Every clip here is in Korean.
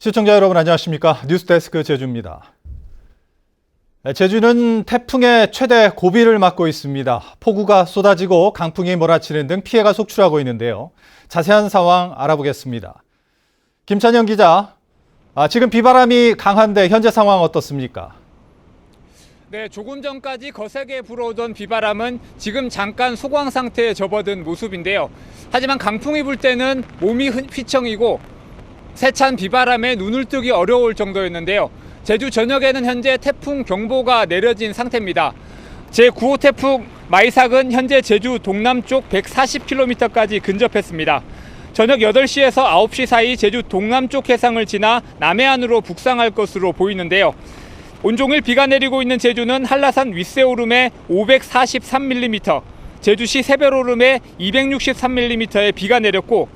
시청자 여러분 안녕하십니까? 뉴스데스크 제주입니다. 제주는 태풍의 최대 고비를 맞고 있습니다. 폭우가 쏟아지고 강풍이 몰아치는 등 피해가 속출하고 있는데요. 자세한 상황 알아보겠습니다. 김찬영 기자, 지금 비바람이 강한데 현재 상황 어떻습니까? 네, 조금 전까지 거세게 불어오던 비바람은 지금 잠깐 소강 상태에 접어든 모습인데요. 하지만 강풍이 불 때는 몸이 휘청이고 세찬 비바람에 눈을 뜨기 어려울 정도였는데요. 제주 전역에는 현재 태풍 경보가 내려진 상태입니다. 제9호 태풍 마이삭은 현재 제주 동남쪽 140km까지 근접했습니다. 저녁 8시에서 9시 사이 제주 동남쪽 해상을 지나 남해안으로 북상할 것으로 보이는데요. 온종일 비가 내리고 있는 제주는 한라산 윗세오름에 543mm, 제주시 새별오름에 263mm의 비가 내렸고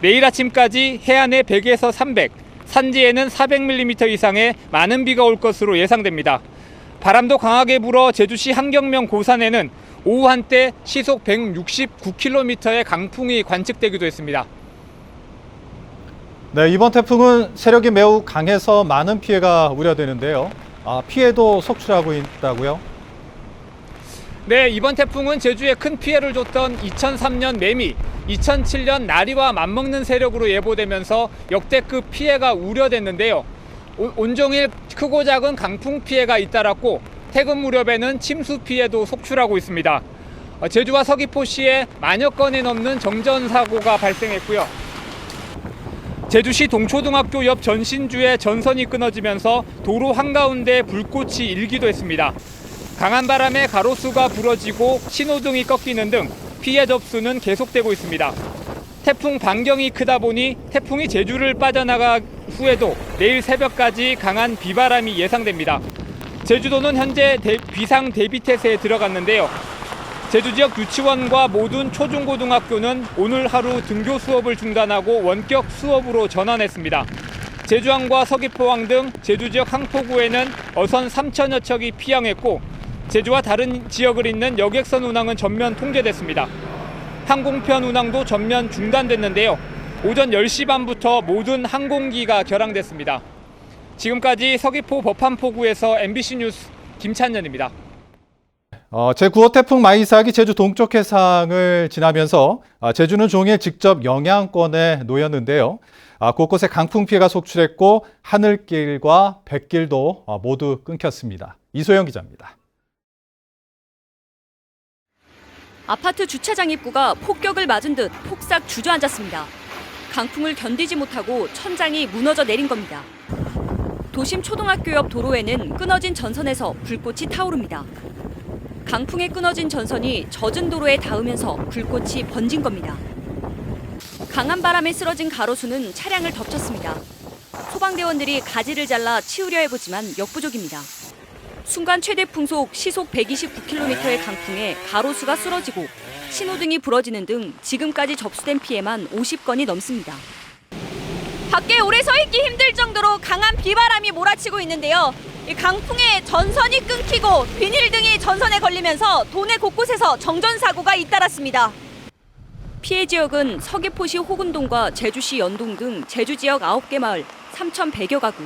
내일 아침까지 해안에 100에서 300, 산지에는 400mm 이상의 많은 비가 올 것으로 예상됩니다. 바람도 강하게 불어 제주시 한경명 고산에는 오후 한때 시속 169km의 강풍이 관측되기도 했습니다. 네, 이번 태풍은 세력이 매우 강해서 많은 피해가 우려되는데요. 피해도 속출하고 있다고요? 네, 이번 태풍은 제주에 큰 피해를 줬던 2003년 매미, 2007년 나리와 맞먹는 세력으로 예보되면서 역대급 피해가 우려됐는데요. 온종일 크고 작은 강풍 피해가 잇따랐고 퇴근 무렵에는 침수 피해도 속출하고 있습니다. 제주와 서귀포시에 만여 건이 넘는 정전사고가 발생했고요. 제주시 동초등학교 옆 전신주에 전선이 끊어지면서 도로 한가운데 불꽃이 일기도 했습니다. 강한 바람에 가로수가 부러지고 신호등이 꺾이는 등 피해 접수는 계속되고 있습니다. 태풍 반경이 크다 보니 태풍이 제주를 빠져나가 후에도 내일 새벽까지 강한 비바람이 예상됩니다. 제주도는 현재 비상 대비 태세에 들어갔는데요. 제주 지역 유치원과 모든 초중고등학교는 오늘 하루 등교 수업을 중단하고 원격 수업으로 전환했습니다. 제주항과 서귀포항 등 제주 지역 항포구에는 어선 3천여 척이 피항했고 제주와 다른 지역을 잇는 여객선 운항은 전면 통제됐습니다. 항공편 운항도 전면 중단됐는데요. 오전 10시 반부터 모든 항공기가 결항됐습니다. 지금까지 서귀포 법한포구에서 MBC 뉴스 김찬현입니다. 제9호 태풍 마이삭이 제주 동쪽 해상을 지나면서 제주는 종일 직접 영향권에 놓였는데요. 곳곳에 강풍 피해가 속출했고 하늘길과 뱃길도 모두 끊겼습니다. 이소영 기자입니다. 아파트 주차장 입구가 폭격을 맞은 듯 폭삭 주저앉았습니다. 강풍을 견디지 못하고 천장이 무너져 내린 겁니다. 도심 초등학교 옆 도로에는 끊어진 전선에서 불꽃이 타오릅니다. 강풍에 끊어진 전선이 젖은 도로에 닿으면서 불꽃이 번진 겁니다. 강한 바람에 쓰러진 가로수는 차량을 덮쳤습니다. 소방대원들이 가지를 잘라 치우려 해보지만 역부족입니다. 순간 최대 풍속 시속 129km의 강풍에 가로수가 쓰러지고 신호등이 부러지는 등 지금까지 접수된 피해만 50건이 넘습니다. 밖에 오래 서 있기 힘들 정도로 강한 비바람이 몰아치고 있는데요. 이 강풍에 전선이 끊기고 비닐등이 전선에 걸리면서 도내 곳곳에서 정전사고가 잇따랐습니다. 피해 지역은 서귀포시 호근동과 제주시 연동 등 제주 지역 9개 마을 3,100여 가구.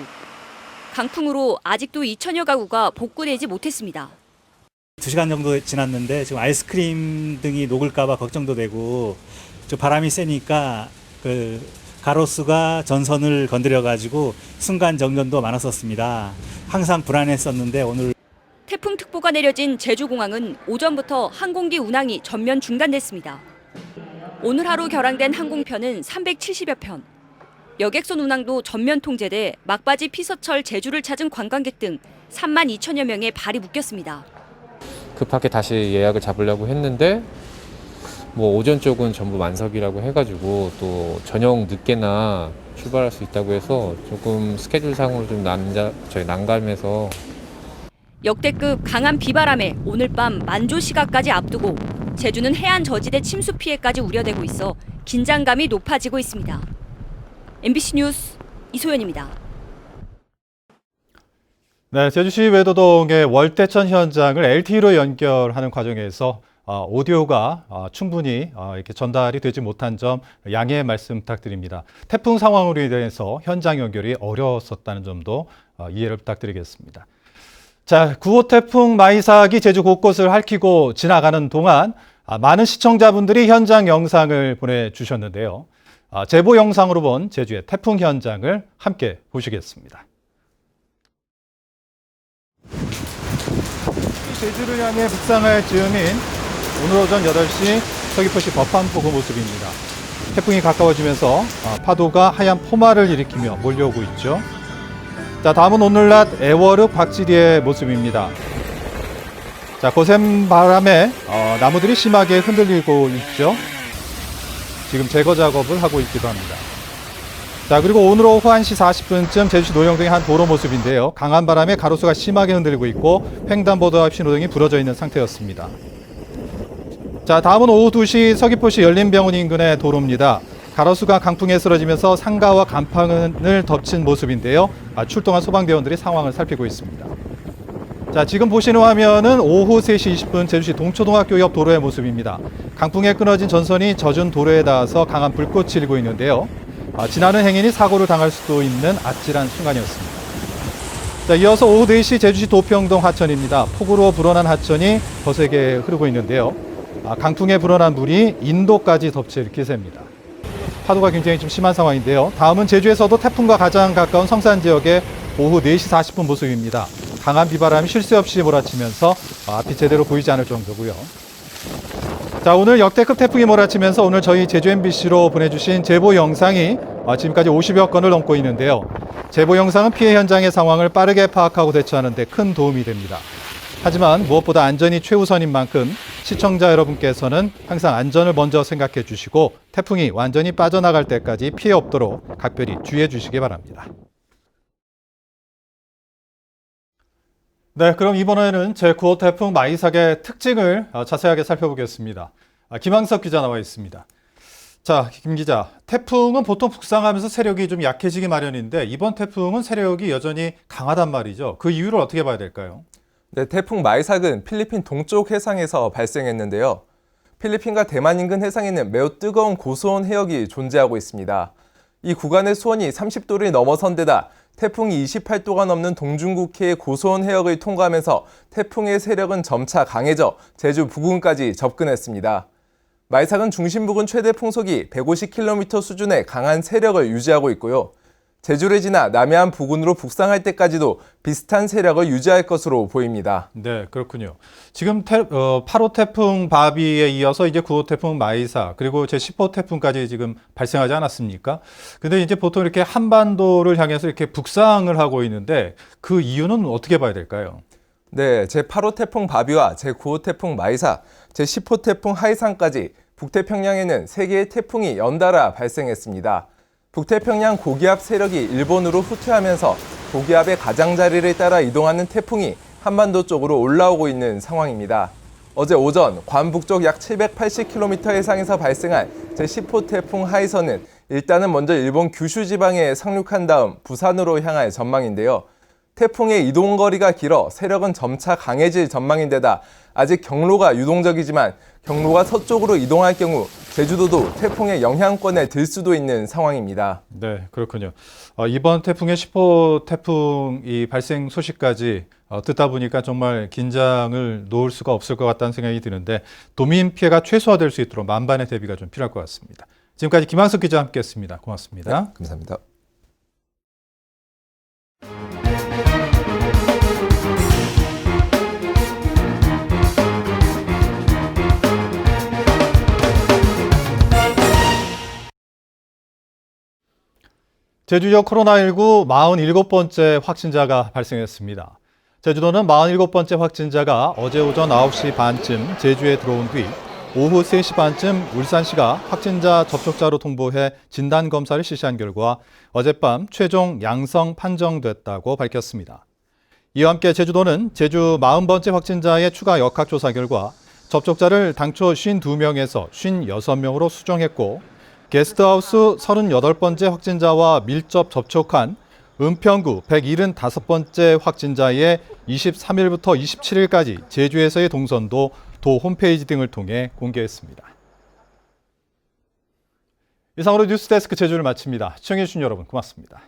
강풍으로 아직도 2천여 가구가 복구되지 못했습니다. 2시간 정도 지났는데 지금 아이스크림 등이 녹을까 봐 걱정도 되고 좀 바람이 세니까 가로수가 전선을 건드려가지고 순간 정전도 많았었습니다. 항상 불안했었는데 오늘 태풍특보가 내려진 제주공항은 오전부터 항공기 운항이 전면 중단됐습니다. 오늘 하루 결항된 항공편은 370여 편. 여객선 운항도 전면 통제돼 막바지 피서철 제주를 찾은 관광객 등 3만 2천여 명의 발이 묶였습니다. 급하게 다시 예약을 잡으려고 했는데 오전 쪽은 전부 만석이라고 해가지고 또 저녁 늦게나 출발할 수 있다고 해서 조금 스케줄상으로 좀 난감해서. 역대급 강한 비바람에 오늘 밤 만조 시각까지 앞두고 제주는 해안 저지대 침수 피해까지 우려되고 있어 긴장감이 높아지고 있습니다. MBC 뉴스 이소연입니다. 네, 제주시 외도동의 월대천 현장을 LTE로 연결하는 과정에서 오디오가 충분히 이렇게 전달이 되지 못한 점 양해의 말씀 부탁드립니다. 태풍 상황으로 인해서 현장 연결이 어려웠었다는 점도 이해를 부탁드리겠습니다. 자, 9호 태풍 마이삭이 제주 곳곳을 핥히고 지나가는 동안 많은 시청자분들이 현장 영상을 보내주셨는데요. 제보 영상으로 본 제주의 태풍 현장을 함께 보시겠습니다. 제주를 향해 북상할 즈음인 오늘 오전 8시 서귀포시 법한포구 모습입니다. 태풍이 가까워지면서 파도가 하얀 포마를 일으키며 몰려오고 있죠. 자, 다음은 오늘 낮 애월읍 박지리의 모습입니다. 자, 거센 바람에 나무들이 심하게 흔들리고 있죠. 지금 제거 작업을 하고 있기도 합니다. 자, 그리고 오늘 오후 1시 40분쯤 제주시 노영동의 한 도로 모습인데요. 강한 바람에 가로수가 심하게 흔들리고 있고 횡단보도 앞 신호등이 부러져 있는 상태였습니다. 자, 다음은 오후 2시 서귀포시 열린병원 인근의 도로입니다. 가로수가 강풍에 쓰러지면서 상가와 간판을 덮친 모습인데요. 출동한 소방대원들이 상황을 살피고 있습니다. 자, 지금 보시는 화면은 오후 3시 20분 제주시 동초등학교 옆 도로의 모습입니다. 강풍에 끊어진 전선이 젖은 도로에 닿아서 강한 불꽃이 일고 있는데요. 지나는 행인이 사고를 당할 수도 있는 아찔한 순간이었습니다. 자, 이어서 오후 4시 제주시 도평동 하천입니다. 폭우로 불어난 하천이 거세게 흐르고 있는데요. 강풍에 불어난 물이 인도까지 덮칠 기세입니다. 파도가 굉장히 좀 심한 상황인데요. 다음은 제주에서도 태풍과 가장 가까운 성산 지역의 오후 4시 40분 모습입니다. 강한 비바람이 쉴 새 없이 몰아치면서 앞이 제대로 보이지 않을 정도고요. 자, 오늘 역대급 태풍이 몰아치면서 오늘 저희 제주 MBC로 보내주신 제보 영상이 지금까지 50여 건을 넘고 있는데요. 제보 영상은 피해 현장의 상황을 빠르게 파악하고 대처하는 데 큰 도움이 됩니다. 하지만 무엇보다 안전이 최우선인 만큼 시청자 여러분께서는 항상 안전을 먼저 생각해 주시고 태풍이 완전히 빠져나갈 때까지 피해 없도록 각별히 주의해 주시기 바랍니다. 네, 그럼 이번에는 제9호 태풍 마이삭의 특징을 자세하게 살펴보겠습니다. 김항석 기자 나와 있습니다. 자, 김 기자, 태풍은 보통 북상하면서 세력이 좀 약해지기 마련인데 이번 태풍은 세력이 여전히 강하단 말이죠. 그 이유를 어떻게 봐야 될까요? 네, 태풍 마이삭은 필리핀 동쪽 해상에서 발생했는데요. 필리핀과 대만 인근 해상에는 매우 뜨거운 고수온 해역이 존재하고 있습니다. 이 구간의 수온이 30도를 넘어선 데다 태풍이 28도가 넘는 동중국해의 고수온 해역을 통과하면서 태풍의 세력은 점차 강해져 제주 부근까지 접근했습니다. 마이삭은 중심 부근 최대 풍속이 150km 수준의 강한 세력을 유지하고 있고요. 제주를 지나 남해안 부근으로 북상할 때까지도 비슷한 세력을 유지할 것으로 보입니다. 네, 그렇군요. 지금 8호 태풍 바비에 이어서 이제 9호 태풍 마이삭 그리고 제 10호 태풍까지 지금 발생하지 않았습니까? 근데 이제 보통 이렇게 한반도를 향해서 이렇게 북상을 하고 있는데 그 이유는 어떻게 봐야 될까요? 네, 제 8호 태풍 바비와 제 9호 태풍 마이삭, 제 10호 태풍 하이상까지 북태평양에는 3개의 태풍이 연달아 발생했습니다. 북태평양 고기압 세력이 일본으로 후퇴하면서 고기압의 가장자리를 따라 이동하는 태풍이 한반도 쪽으로 올라오고 있는 상황입니다. 어제 오전 괌 북쪽 약 780km 해상에서 발생한 제10호 태풍 하이선은 일단은 먼저 일본 규슈 지방에 상륙한 다음 부산으로 향할 전망인데요. 태풍의 이동 거리가 길어 세력은 점차 강해질 전망인데다 아직 경로가 유동적이지만 경로가 서쪽으로 이동할 경우 제주도도 태풍의 영향권에 들 수도 있는 상황입니다. 네, 그렇군요. 이번 태풍의 10호 태풍 이 발생 소식까지 듣다 보니까 정말 긴장을 놓을 수가 없을 것 같다는 생각이 드는데 도민 피해가 최소화될 수 있도록 만반의 대비가 좀 필요할 것 같습니다. 지금까지 김항석 기자와 함께했습니다. 고맙습니다. 네, 감사합니다. 제주역 코로나19 47번째 확진자가 발생했습니다. 제주도는 47번째 확진자가 어제 오전 9시 반쯤 제주에 들어온 뒤 오후 3시 반쯤 울산시가 확진자 접촉자로 통보해 진단검사를 실시한 결과 어젯밤 최종 양성 판정됐다고 밝혔습니다. 이와 함께 제주도는 제주 40번째 확진자의 추가 역학조사 결과 접촉자를 당초 52명에서 56명으로 수정했고 게스트하우스 38번째 확진자와 밀접 접촉한 은평구 175번째 확진자의 23일부터 27일까지 제주에서의 동선도 도 홈페이지 등을 통해 공개했습니다. 이상으로 뉴스데스크 제주를 마칩니다. 시청해주신 여러분 고맙습니다.